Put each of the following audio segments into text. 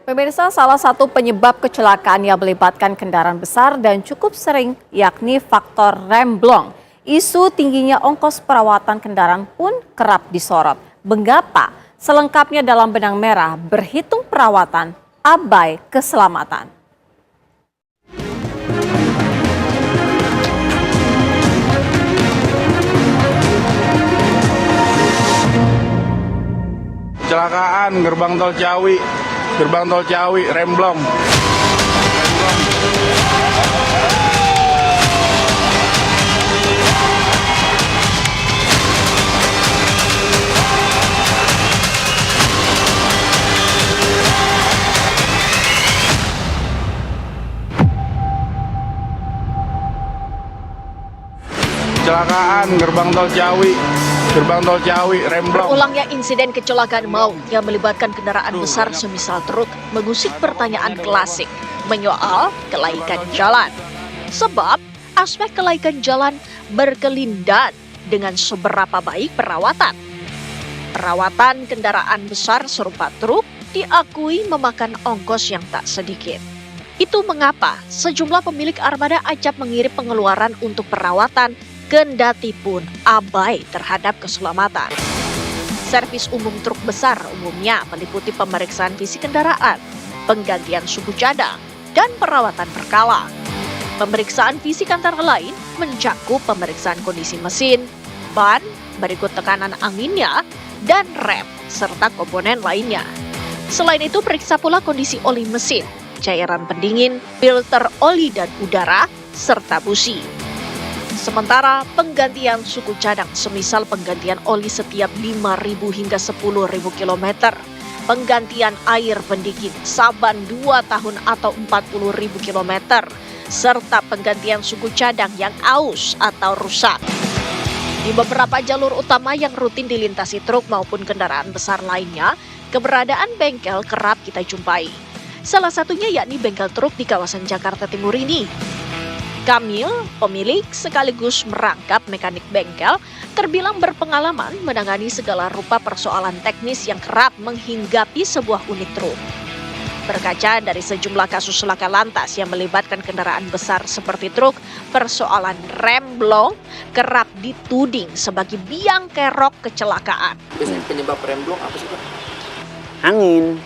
Pemirsa, salah satu penyebab kecelakaan yang melibatkan kendaraan besar dan cukup sering yakni faktor rem blong. Isu tingginya ongkos perawatan kendaraan pun kerap disorot. Mengapa? Selengkapnya dalam Benang Merah, berhitung perawatan, abai keselamatan. Kecelakaan gerbang tol Ciawi, remblong. Kecelakaan gerbang tol Ciawi, remblong. Ulangnya insiden kecelakaan maut yang melibatkan kendaraan besar semisal truk mengusik pertanyaan klasik menyoal kelaikan jalan. Sebab aspek kelaikan jalan berkelindan dengan seberapa baik perawatan. Perawatan kendaraan besar serupa truk diakui memakan ongkos yang tak sedikit. Itu mengapa sejumlah pemilik armada acap mengirim pengeluaran untuk perawatan kendati pun abai terhadap keselamatan. Servis umum truk besar umumnya meliputi pemeriksaan fisik kendaraan, penggantian suku cadang, dan perawatan berkala. Pemeriksaan fisik antara lain mencakup pemeriksaan kondisi mesin, ban, berikut tekanan anginnya, dan rem, serta komponen lainnya. Selain itu, periksa pula kondisi oli mesin, cairan pendingin, filter oli dan udara, serta busi. Sementara penggantian suku cadang semisal penggantian oli setiap 5.000 hingga 10.000 km, penggantian air pendingin saban 2 tahun atau 40.000 km, serta penggantian suku cadang yang aus atau rusak. Di beberapa jalur utama yang rutin dilintasi truk maupun kendaraan besar lainnya, keberadaan bengkel kerap kita jumpai. Salah satunya yakni bengkel truk di kawasan Jakarta Timur ini. Kamil, pemilik sekaligus merangkap mekanik bengkel, terbilang berpengalaman menangani segala rupa persoalan teknis yang kerap menghinggapi sebuah unit truk. Berkaca dari sejumlah kasus laka lantas yang melibatkan kendaraan besar seperti truk, persoalan rem blong kerap dituding sebagai biang kerok kecelakaan. Biasanya penyebab rem blong apa sih, Pak? Angin,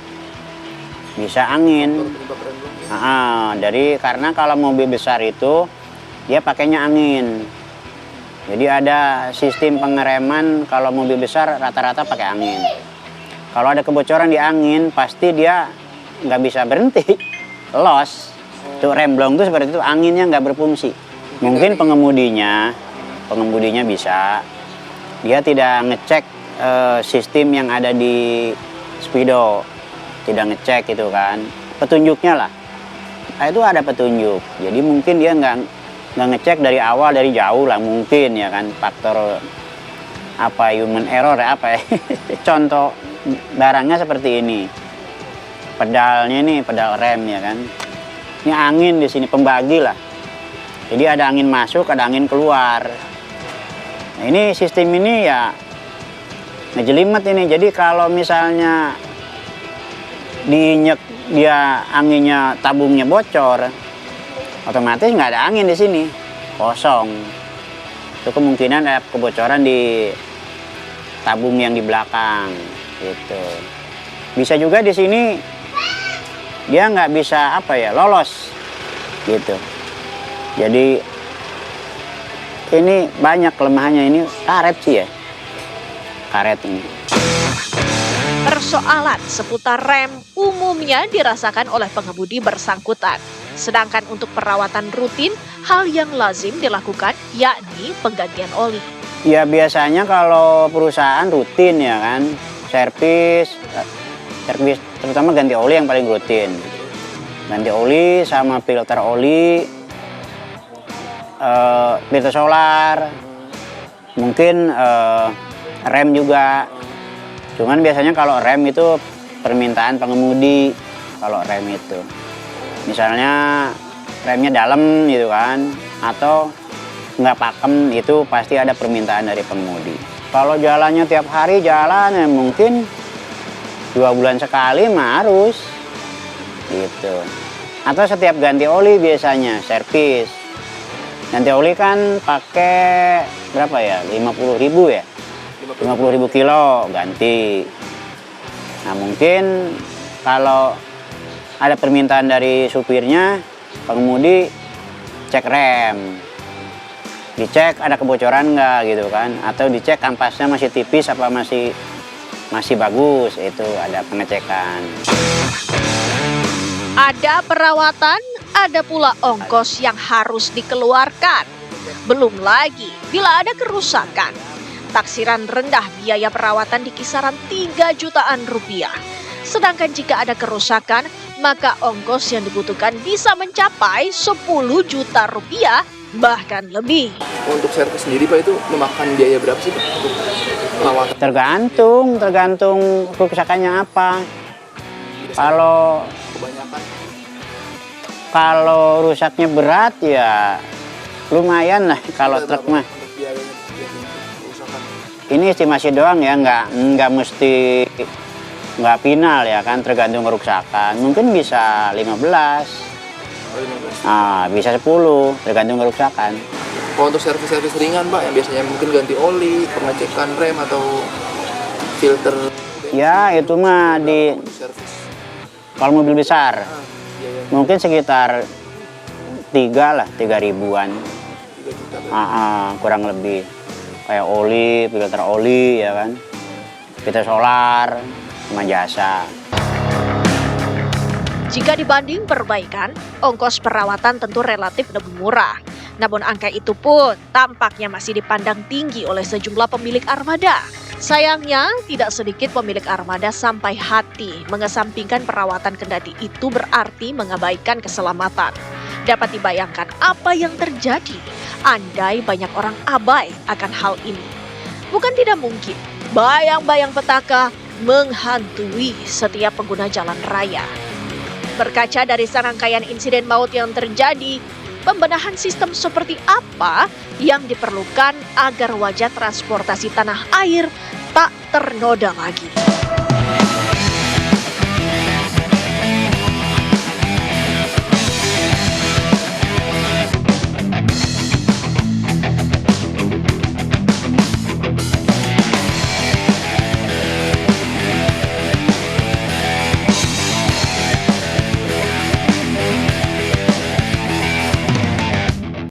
bisa angin. Penyebab rem blong ya? Karena kalau mobil besar itu dia pakainya angin. Jadi ada sistem pengereman kalau mobil besar rata-rata pakai angin. Kalau ada kebocoran di angin pasti dia nggak bisa berhenti, los. Tuh rem blong itu seperti itu, anginnya nggak berfungsi. Mungkin pengemudinya bisa dia tidak ngecek sistem yang ada di speedo, tidak ngecek itu kan, petunjuknya lah. Itu ada petunjuk, jadi mungkin dia nggak ngecek dari awal, dari jauh lah mungkin ya kan, faktor apa human error ya apa ya. Contoh barangnya seperti ini, pedalnya ini pedal rem ya kan, ini angin di sini pembagi lah, jadi ada angin masuk ada angin keluar. Nah, ini sistem ini ya ngejelimet ini, jadi kalau misalnya diinyek dia anginnya tabungnya bocor, otomatis nggak ada angin di sini, kosong. Itu kemungkinan ada kebocoran di tabung yang di belakang gitu. Bisa juga di sini dia nggak bisa lolos gitu. Jadi ini banyak kelemahannya, ini karet sih ya, karet ini. Persoalan seputar rem umumnya dirasakan oleh pengemudi bersangkutan. Sedangkan untuk perawatan rutin, hal yang lazim dilakukan yakni penggantian oli. Ya biasanya kalau perusahaan rutin ya kan, servis terutama ganti oli yang paling rutin. Ganti oli sama filter oli, filter solar, mungkin rem juga. Cuman biasanya kalau rem itu permintaan pengemudi, kalau rem itu. Misalnya remnya dalam gitu kan, atau nggak pakem, itu pasti ada permintaan dari pengemudi. Kalau jalannya tiap hari jalan ya mungkin 2 bulan sekali mah harus. gitu. Atau setiap ganti oli biasanya servis. Ganti oli kan pakai berapa ya? 50.000 ya? 50.000 kilo ganti. Nah mungkin kalau ada permintaan dari supirnya, pengemudi cek rem. Dicek ada kebocoran nggak gitu kan, atau dicek kampasnya masih tipis apa masih bagus, itu ada pengecekan. Ada perawatan, ada pula ongkos yang harus dikeluarkan. Belum lagi bila ada kerusakan. Taksiran rendah biaya perawatan di kisaran 3 jutaan rupiah. Sedangkan jika ada kerusakan, maka ongkos yang dibutuhkan bisa mencapai 10 juta rupiah bahkan lebih. Untuk servis sendiri Pak itu memakan biaya berapa sih Pak untuk perawatan? Tergantung kerusakannya apa. Kebanyakan Kalau rusaknya berat ya lumayan lah kalau truk mah. untuk biayanya kerusakan. Ini estimasi doang ya, nggak mesti nggak final ya kan, tergantung kerusakan. Mungkin bisa 15, bisa 10, tergantung kerusakan. Kalau untuk servis-servis ringan Pak yang biasanya mungkin ganti oli, pengecekan rem atau filter. Ya itu mah Untuk servis. kalau mobil besar Biayanya mungkin sekitar 3 ribuan. 3 juta. Kurang lebih. Kayak oli, filter oli ya kan, filter solar, sama jasa. Jika dibanding perbaikan, ongkos perawatan tentu relatif lebih murah. Namun angka itu pun tampaknya masih dipandang tinggi oleh sejumlah pemilik armada. Sayangnya, tidak sedikit pemilik armada sampai hati mengesampingkan perawatan kendati itu berarti mengabaikan keselamatan. Dapat dibayangkan apa yang terjadi andai banyak orang abai akan hal ini. Bukan tidak mungkin, bayang-bayang petaka menghantui setiap pengguna jalan raya. Berkaca dari serangkaian insiden maut yang terjadi, pembenahan sistem seperti apa yang diperlukan agar wajah transportasi tanah air tak ternoda lagi?